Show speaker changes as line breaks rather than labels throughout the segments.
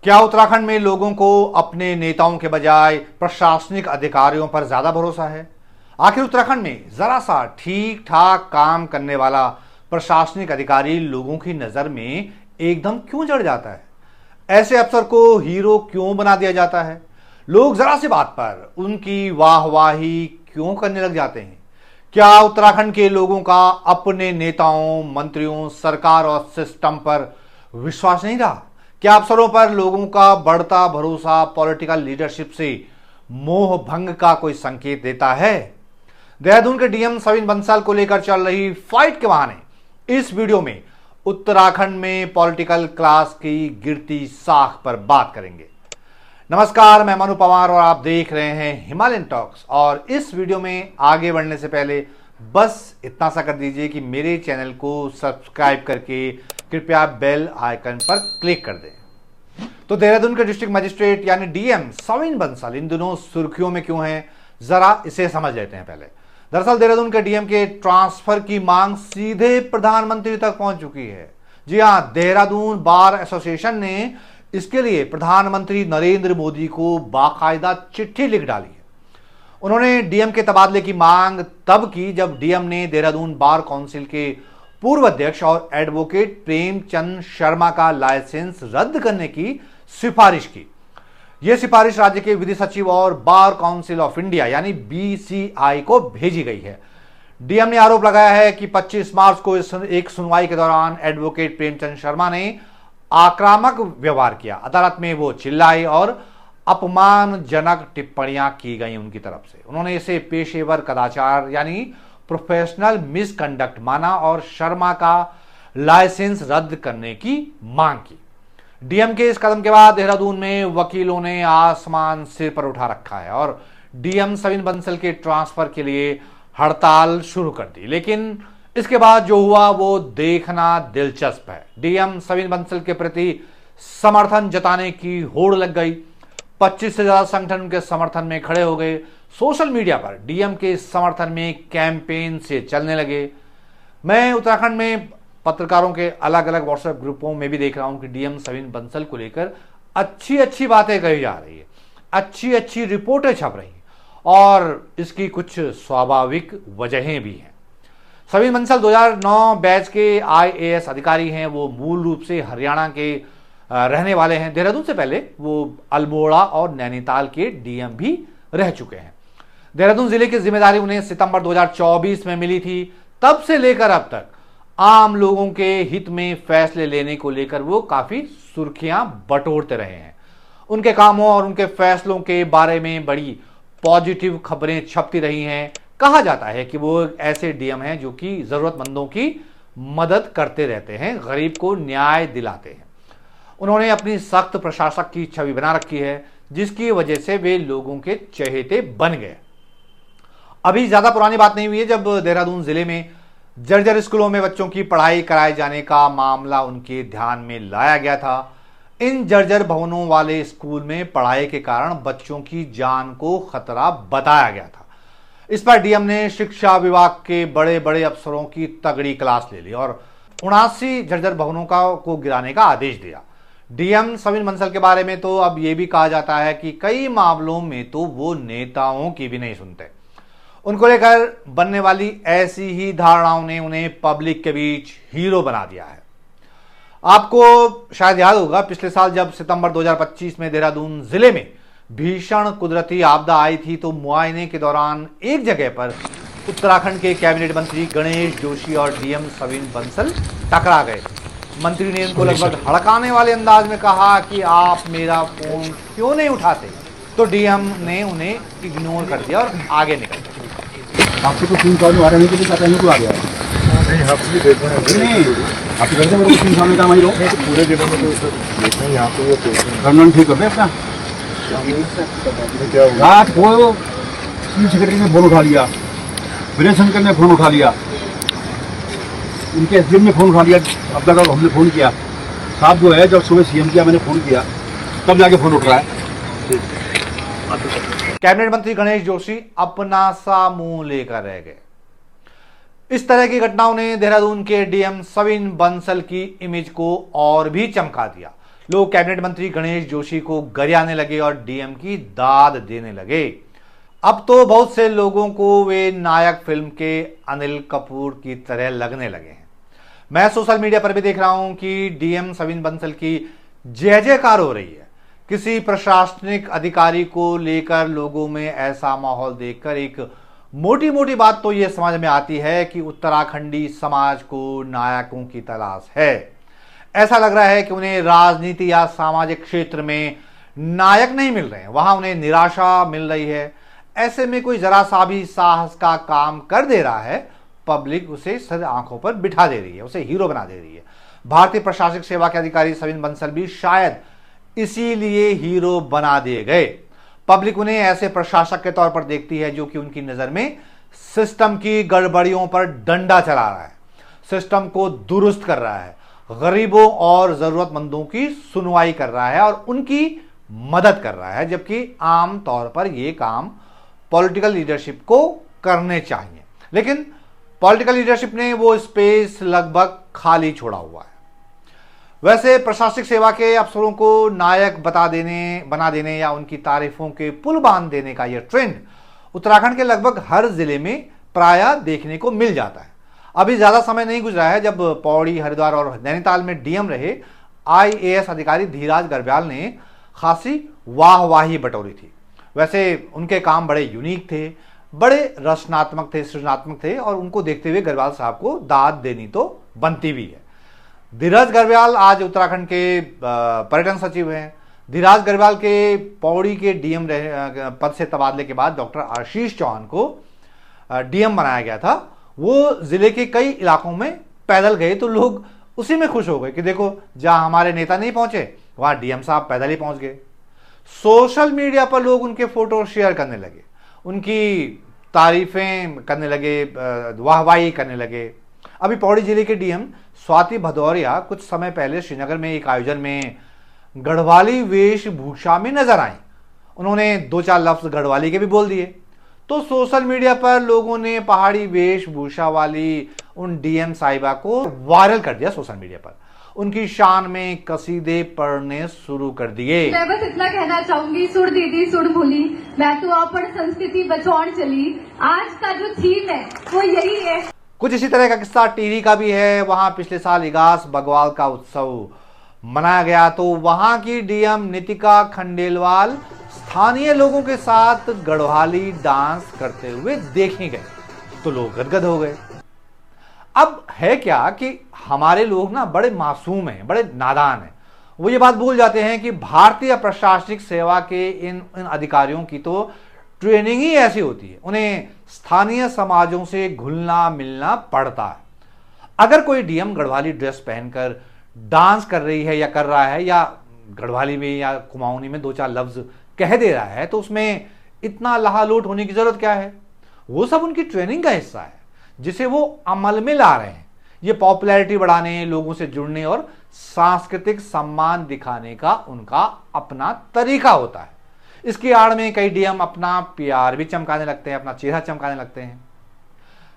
क्या उत्तराखंड में लोगों को अपने नेताओं के बजाय प्रशासनिक अधिकारियों पर ज्यादा भरोसा है? आखिर उत्तराखंड में जरा सा ठीक ठाक काम करने वाला प्रशासनिक अधिकारी लोगों की नजर में एकदम क्यों जड़ जाता है? ऐसे अफसर को हीरो क्यों बना दिया जाता है? लोग जरा सी बात पर उनकी वाहवाही क्यों करने लग जाते हैं? क्या उत्तराखंड के लोगों का अपने नेताओं, मंत्रियों, सरकार और सिस्टम पर विश्वास नहीं रहा? क्या अफसरों पर लोगों का बढ़ता भरोसा पॉलिटिकल लीडरशिप से मोह भंग का कोई संकेत देता है? देहरादून के डीएम सविन बंसल को लेकर चल रही फाइट के बहाने इस वीडियो में उत्तराखंड में पॉलिटिकल क्लास की गिरती साख पर बात करेंगे। नमस्कार, मैं मनु पवार और आप देख रहे हैं हिमालयन टॉक्स। और इस वीडियो में आगे बढ़ने से पहले बस इतना सा कर दीजिए कि मेरे चैनल को सब्सक्राइब करके कृपया बेल आइकन पर क्लिक कर दें। तो देहरादून के डिस्ट्रिक्ट मजिस्ट्रेट यानी डीएम सविन बंसल इन दिनों सुर्खियों में क्यों हैं, जरा इसे समझ लेते हैं पहले। दरअसल देहरादून के डीएम के ट्रांसफर की मांग सीधे प्रधानमंत्री तक पहुंच चुकी है। जी हां, देहरादून बार एसोसिएशन ने इसके लिए प्रधानमंत्री नरेंद्र मोदी को बाकायदा चिट्ठी लिख डाली है। उन्होंने डीएम के तबादले की मांग तब की जब डीएम ने देहरादून बार काउंसिल के पूर्व अध्यक्ष और एडवोकेट प्रेमचंद शर्मा का लाइसेंस रद्द करने की सिफारिश की। यह सिफारिश राज्य के विधि सचिव और बार काउंसिल ऑफ इंडिया यानी बीसीआई को भेजी गई है। डीएम ने आरोप लगाया है कि 25 मार्च को एक सुनवाई के दौरान एडवोकेट प्रेमचंद शर्मा ने आक्रामक व्यवहार किया। अदालत में वो चिल्लाए और अपमानजनक टिप्पणियां की गई उनकी तरफ से। उन्होंने इसे पेशेवर कदाचार यानी प्रोफेशनल मिसकंडक्ट माना और शर्मा का लाइसेंस रद्द करने की मांग की। डीएम के इस कदम के बाद देहरादून में वकीलों ने आसमान सिर पर उठा रखा है और डीएम सविन बंसल के ट्रांसफर के लिए हड़ताल शुरू कर दी। लेकिन इसके बाद जो हुआ वो देखना दिलचस्प है। डीएम सविन बंसल के प्रति समर्थन जताने की होड़ लग गई। 25 से ज्यादा संगठन उनके समर्थन में खड़े हो गए। सोशल मीडिया पर डीएम के समर्थन में कैंपेन से चलने लगे। मैं उत्तराखंड में पत्रकारों के अलग अलग व्हाट्सएप ग्रुपों में भी देख रहा हूं कि डीएम सविन बंसल को लेकर अच्छी अच्छी बातें कही जा रही है, अच्छी अच्छी रिपोर्टें छप रही हैं और इसकी कुछ स्वाभाविक वजहें भी हैं। सविन बंसल 2009 बैच के आईएएस अधिकारी हैं। वो मूल रूप से हरियाणा के रहने वाले हैं। देहरादून से पहले वो अल्मोड़ा और नैनीताल के डीएम भी रह चुके हैं। देहरादून जिले की जिम्मेदारी उन्हें सितंबर 2024 में मिली थी। तब से लेकर अब तक आम लोगों के हित में फैसले लेने को लेकर वो काफी सुर्खियां बटोरते रहे हैं। उनके कामों और उनके फैसलों के बारे में बड़ी पॉजिटिव खबरें छपती रही हैं। कहा जाता है कि वो ऐसे डीएम हैं जो कि जरूरतमंदों की मदद करते रहते हैं, गरीब को न्याय दिलाते हैं। उन्होंने अपनी सख्त प्रशासक की छवि बना रखी है, जिसकी वजह से वे लोगों के चहेते बन गए। अभी ज्यादा पुरानी बात नहीं हुई है जब देहरादून जिले में जर्जर स्कूलों में बच्चों की पढ़ाई कराए जाने का मामला उनके ध्यान में लाया गया था। इन जर्जर भवनों वाले स्कूल में पढ़ाई के कारण बच्चों की जान को खतरा बताया गया था। इस पर डीएम ने शिक्षा विभाग के बड़े बड़े अफसरों की तगड़ी क्लास ले ली और 79 जर्जर भवनों को गिराने का आदेश दिया। डीएम सविन बंसल के बारे में तो अब यह भी कहा जाता है कि कई मामलों में तो वो नेताओं की भी नहीं सुनते। उनको लेकर बनने वाली ऐसी ही धारणाओं ने उन्हें पब्लिक के बीच हीरो बना दिया है। आपको शायद याद होगा, पिछले साल जब सितंबर 2025 में देहरादून जिले में भीषण कुदरती आपदा आई थी तो मुआयने के दौरान एक जगह पर उत्तराखंड के कैबिनेट मंत्री गणेश जोशी और डीएम सविन बंसल टकरा गए थे। मंत्री ने उनको लगभग हड़काने वाले अंदाज में कहा कि आप मेरा फोन क्यों नहीं उठाते, तो डीएम ने उन्हें इग्नोर कर दिया और आगे निकल गए।
आपको तो 3 साल में आ रहा नहीं तो पता नहीं क्यों आ गया नहीं। आप भी देखो नहीं, आप तो कहते हैं मेरे को 3 साल में काम आई रहो पूरे जिले में तो देखना यहाँ पे वो गवर्नमेंट ठीक कर दे अपना। रात को चीफ सेक्रेटरी ने फोन उठा लिया, विनय शंकर ने फोन उठा लिया, उनके एसडीएम ने फोन उठा लिया। अब तक हमने फोन किया साहब जो है, जब सुबह सीएम किया मैंने फोन किया तब जाके फोन उठ रहा है।
कैबिनेट मंत्री गणेश जोशी अपना सा मुंह लेकर रह गए। इस तरह की घटनाओं ने देहरादून के डीएम सविन बंसल की इमेज को और भी चमका दिया। लोग कैबिनेट मंत्री गणेश जोशी को गरियाने लगे और डीएम की दाद देने लगे। अब तो बहुत से लोगों को वे नायक फिल्म के अनिल कपूर की तरह लगने लगे हैं। मैं सोशल मीडिया पर भी देख रहा हूं कि डीएम सविन बंसल की जय जयकार हो रही है। किसी प्रशासनिक अधिकारी को लेकर लोगों में ऐसा माहौल देखकर एक मोटी मोटी बात तो यह समझ में आती है कि उत्तराखंडी समाज को नायकों की तलाश है। ऐसा लग रहा है कि उन्हें राजनीति या सामाजिक क्षेत्र में नायक नहीं मिल रहे हैं, वहां उन्हें निराशा मिल रही है। ऐसे में कोई जरा सा भी साहस का काम कर दे रहा है, पब्लिक उसे सर आंखों पर बिठा दे रही है, उसे हीरो बना दे रही है। भारतीय प्रशासनिक सेवा के अधिकारी सविन बंसल भी शायद इसीलिए हीरो बना दिए गए। पब्लिक उन्हें ऐसे प्रशासक के तौर पर देखती है जो कि उनकी नजर में सिस्टम की गड़बड़ियों पर डंडा चला रहा है, सिस्टम को दुरुस्त कर रहा है, गरीबों और जरूरतमंदों की सुनवाई कर रहा है और उनकी मदद कर रहा है, जबकि आम तौर पर यह काम पॉलिटिकल लीडरशिप को करने चाहिए। लेकिन पॉलिटिकल लीडरशिप ने वो स्पेस लगभग खाली छोड़ा हुआ है। वैसे प्रशासनिक सेवा के अफसरों को नायक बना देने या उनकी तारीफों के पुल बांध देने का यह ट्रेंड उत्तराखंड के लगभग हर जिले में प्रायः देखने को मिल जाता है। अभी ज्यादा समय नहीं गुजरा है जब पौड़ी, हरिद्वार और नैनीताल में डीएम रहे आईएएस अधिकारी धीराज गर्ब्याल ने खासी वाहवाही बटोरी थी। वैसे उनके काम बड़े यूनिक थे, बड़े रचनात्मक थे, सृजनात्मक थे और उनको देखते हुए गर्ब्याल साहब को दाद देनी तो बनती भी है। धीराज गर्ब्याल आज उत्तराखंड के पर्यटन सचिव हैं। धीराज गर्ब्याल के पौड़ी के डीएम पद से तबादले के बाद डॉक्टर आशीष चौहान को डीएम बनाया गया था। वो जिले के कई इलाकों में पैदल गए तो लोग उसी में खुश हो गए कि देखो, जहां हमारे नेता नहीं पहुंचे वहां डीएम साहब पैदल ही पहुंच गए। सोशल मीडिया पर लोग उनके फोटो शेयर करने लगे, उनकी तारीफें करने लगे, वाहवाही करने लगे। अभी पौड़ी जिले के डीएम स्वाति भदौरिया कुछ समय पहले श्रीनगर में एक आयोजन में गढ़वाली वेशभूषा में नजर आई। उन्होंने 2-4 लफ्ज गढ़वाली के भी बोल दिए तो सोशल मीडिया पर लोगों ने पहाड़ी वेशभूषा वाली उन डीएम साहिबा को वायरल कर दिया। सोशल मीडिया पर उनकी शान में कसीदे पढ़ने शुरू कर दिए।
मैं बस इतना कहना चाहूंगी, सुर दीदी सुर भूली, मैं तो अपन संस्कृति बचाउण चली। आज का जो थीम है वो यही है।
कुछ इसी तरह का किस्सा टिहरी का भी है। वहां पिछले साल इगास बग्वाल का उत्सव मनाया गया तो वहां की डीएम नितिका खंडेलवाल स्थानीय लोगों के साथ गढ़वाली डांस करते हुए देखे गए तो लोग गदगद हो गए। अब है क्या कि हमारे लोग ना बड़े मासूम हैं, बड़े नादान हैं। वो ये बात भूल जाते हैं कि भारतीय प्रशासनिक सेवा के इन अधिकारियों की तो ट्रेनिंग ही ऐसी होती है, उन्हें स्थानीय समाजों से घुलना मिलना पड़ता है। अगर कोई डीएम गढ़वाली ड्रेस पहनकर डांस कर रही है या कर रहा है या गढ़वाली में या कुमाऊनी में 2-4 लफ्ज कह दे रहा है तो उसमें इतना लहालोट होने की जरूरत क्या है? वो सब उनकी ट्रेनिंग का हिस्सा है जिसे वो अमल में ला रहे हैं। ये पॉपुलैरिटी बढ़ाने, लोगों से जुड़ने और सांस्कृतिक सम्मान दिखाने का उनका अपना तरीका होता है। इसकी आड़ में कई डीएम अपना पीआर भी चमकाने लगते हैं, अपना चेहरा चमकाने लगते हैं।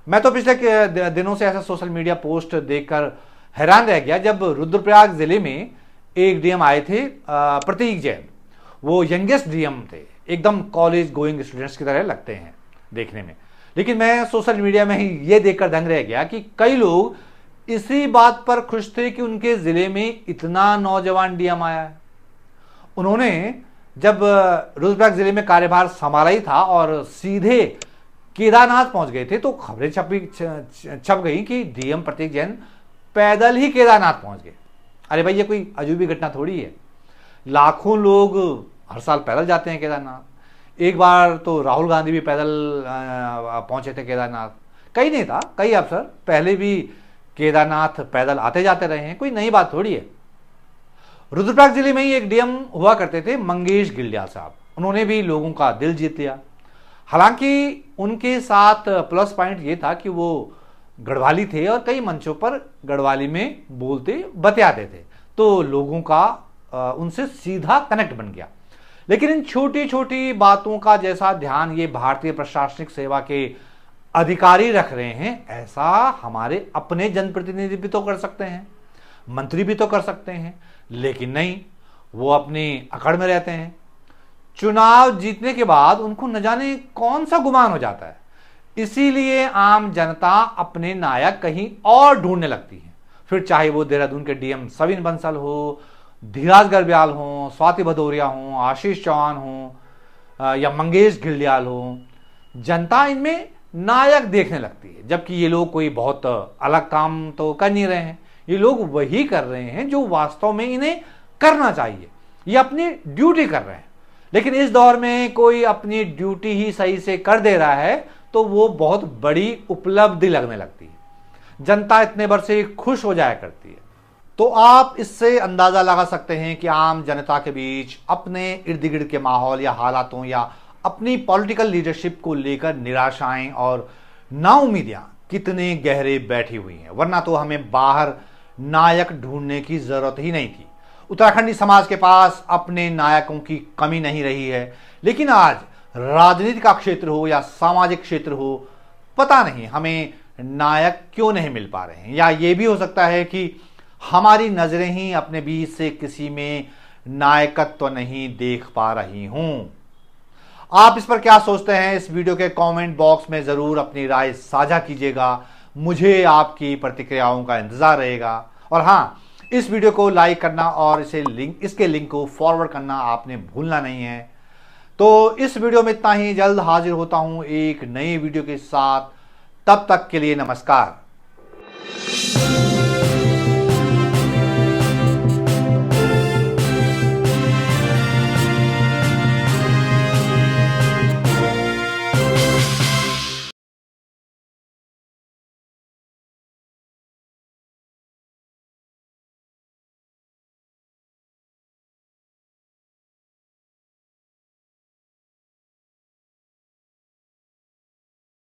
मैं तो पिछले दिनों से ऐसा सोशल मीडिया पोस्ट देखकर हैरान रह गया जब रुद्रप्रयाग जिले में एक डीएम आए थे, प्रतीक जैन। वो यंगेस्ट डीएम थे, एकदम कॉलेज गोइंग स्टूडेंट्स की तरह लगते हैं देखने में। लेकिन मैं सोशल मीडिया में ही ये देखकर दंग रह गया कि कई लोग इसी बात पर खुश थे कि उनके जिले में इतना नौजवान डीएम आया है। उन्होंने जब रुद्रप्रयाग जिले में कार्यभार संभाला ही था और सीधे केदारनाथ पहुंच गए थे तो खबरें छप गई कि डीएम प्रतीक जैन पैदल ही केदारनाथ पहुंच गए। अरे भाई, ये कोई अजूबी घटना थोड़ी है। लाखों लोग हर साल पैदल जाते हैं केदारनाथ। एक बार तो राहुल गांधी भी पैदल पहुंचे थे केदारनाथ। कई नेता, कई अफसर पहले भी केदारनाथ पैदल आते जाते रहे हैं, कोई नई बात थोड़ी है। रुद्रप्रयाग जिले में ही एक डीएम हुआ करते थे, मंगेश घिल्डियाल साहब। उन्होंने भी लोगों का दिल जीत लिया। हालांकि उनके साथ प्लस पॉइंट ये था कि वो गढ़वाली थे और कई मंचों पर गढ़वाली में बोलते बतियाते थे तो लोगों का उनसे सीधा कनेक्ट बन गया। लेकिन इन छोटी छोटी बातों का जैसा ध्यान ये भारतीय प्रशासनिक सेवा के अधिकारी रख रहे हैं, ऐसा हमारे अपने जनप्रतिनिधि भी तो कर सकते हैं, मंत्री भी तो कर सकते हैं। लेकिन नहीं, वो अपनी अकड़ में रहते हैं। चुनाव जीतने के बाद उनको न जाने कौन सा गुमान हो जाता है, इसीलिए आम जनता अपने नायक कहीं और ढूंढने लगती है। फिर चाहे वो देहरादून के डीएम सविन बंसल हो, धीराज गर्ब्याल हो, स्वाति भदौरिया हो, आशीष चौहान हो या मंगेश घिल्डियाल हो, जनता इनमें नायक देखने लगती है। जबकि ये लोग कोई बहुत अलग काम तो कर नहीं रहे हैं, ये लोग वही कर रहे हैं जो वास्तव में इन्हें करना चाहिए, ये अपनी ड्यूटी कर रहे हैं। लेकिन इस दौर में कोई अपनी ड्यूटी ही सही से कर दे रहा है तो वो बहुत बड़ी उपलब्धि लगने लगती है, जनता इतने भर से खुश हो जाया करती है। तो आप इससे अंदाजा लगा सकते हैं कि आम जनता के बीच अपने इर्द गिर्द के माहौल या हालातों या अपनी पॉलिटिकल लीडरशिप को लेकर निराशाएं और नाउमीदियां कितने गहरे बैठी हुई हैं। वरना तो हमें बाहर नायक ढूंढने की जरूरत ही नहीं थी। उत्तराखंडी समाज के पास अपने नायकों की कमी नहीं रही है, लेकिन आज राजनीति का क्षेत्र हो या सामाजिक क्षेत्र हो, पता नहीं हमें नायक क्यों नहीं मिल पा रहे हैं। या ये भी हो सकता है कि हमारी नजरें ही अपने बीच से किसी में नायकत्व नहीं देख पा रही हूं। आप इस पर क्या सोचते हैं, इस वीडियो के कमेंट बॉक्स में जरूर अपनी राय साझा कीजिएगा। मुझे आपकी प्रतिक्रियाओं का इंतजार रहेगा। और हाँ, इस वीडियो को लाइक करना और इसके लिंक को फॉरवर्ड करना आपने भूलना नहीं है। तो इस वीडियो में इतना ही, जल्द हाजिर होता हूं एक नई वीडियो के साथ। तब तक के लिए नमस्कार।